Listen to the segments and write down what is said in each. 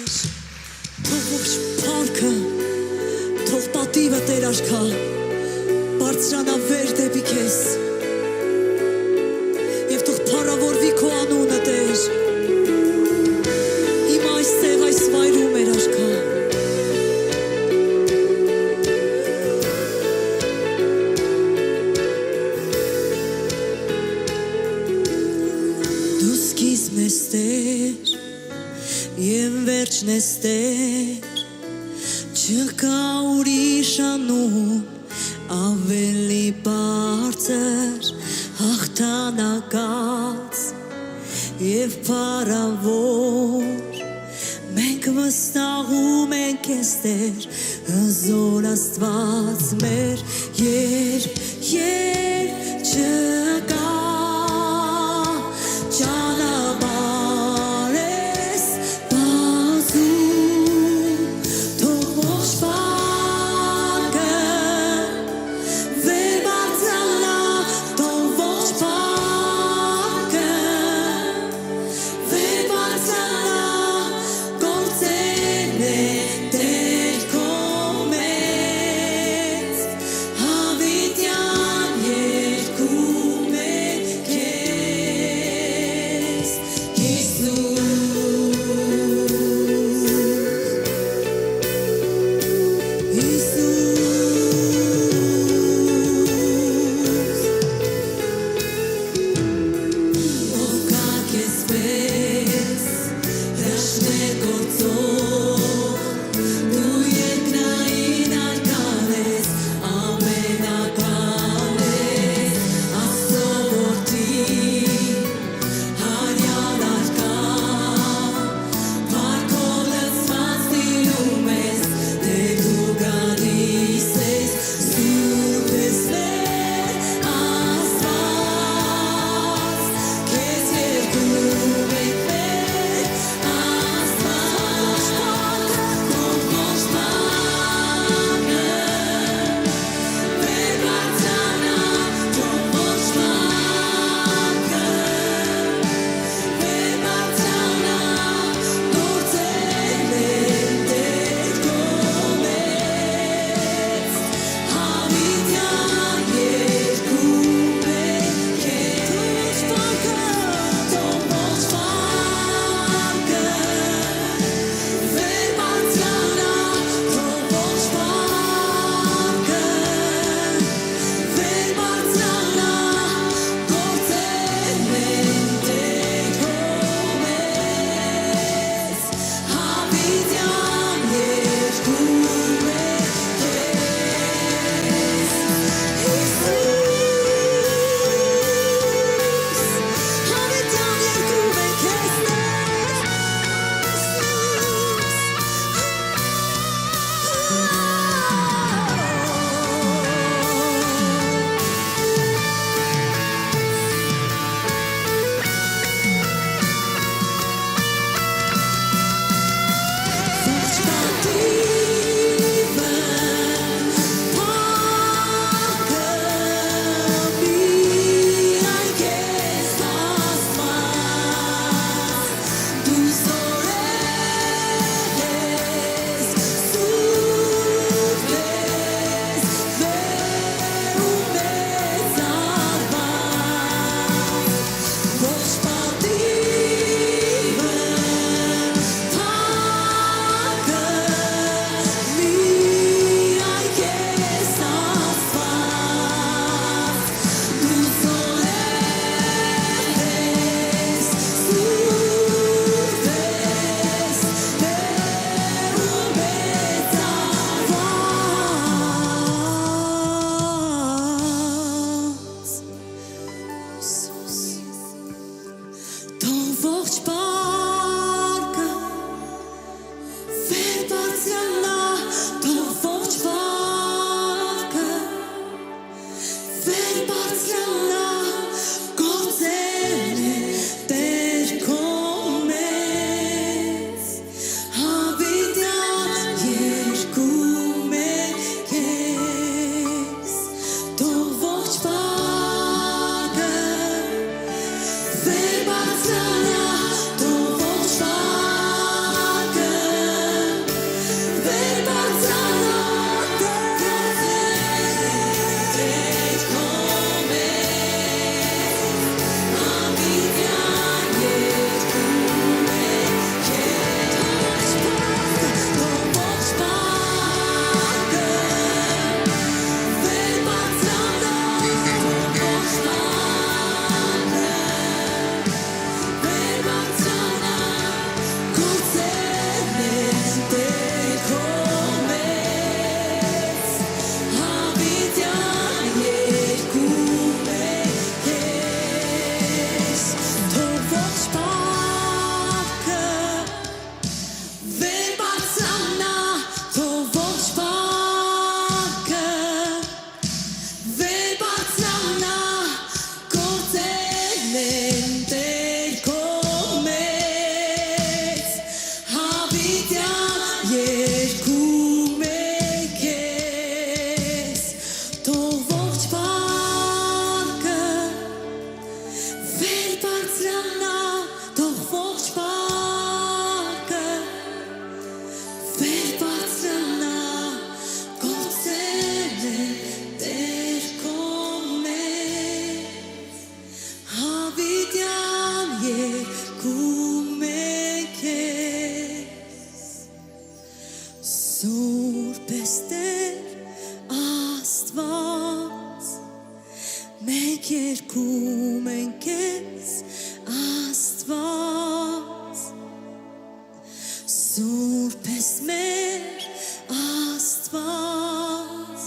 թող ողջ փառքը, թող պատիվը Տեր արքա, բարձրանա վեր դեպի քեզ, եւ թող փառավորվի քո անունը Տեր, իմ այստեղ այս վայրում էր արքա, դու սկիզբն ես Տեր, եւ վերջն ես Տեր, չկա ուրիշ անուն ավելի բարձր, հաղթանակած եւ փառավոր, մենք վստահում ենք ես Տեր, հզոր Աստված մեր, երբ չկա ճանապարհ ես բազում, թող ողջ փառքը վեր բարձրանա, թող ողջ փառքը վեր բարձրանա, գործեն է Տեր քո մեծ, հավիտյան երգում է քեզ, Հիսուս, ով կա քեզ պես, հրաշքներ գործող, դու երկնային արքան ես, ամենական ես, Աստծո որդի, հարյան արքա, փառքով լցված տիրում ես, Տեր դու գալիս ես, սուրբ ես Տեր Աստված, քեզ երգում ենք Տեր Աստված, հավիտյան երկում է քեզ թող ողջ բարկը վեր բարձրանա թող ողջ բարկը վեր բարձրանա գործերը Տեր քո մեծ հավիտյան երկում է քեզ Սուրբ ես Տեր Աստված մենք երկում ենք քեզ Աստված Սուրբ ես մեր Աստված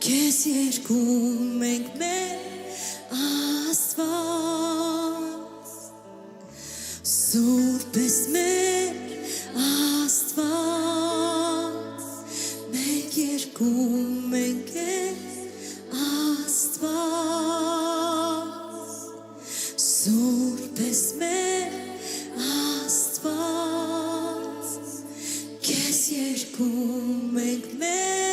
քեզ երկում ենք մեր Աստված Սուրբ ես մեր Աստված մենք երկում ենք քեզ Աստված Սուրբ ես մեր Աստված քեզ երկում ենք մեր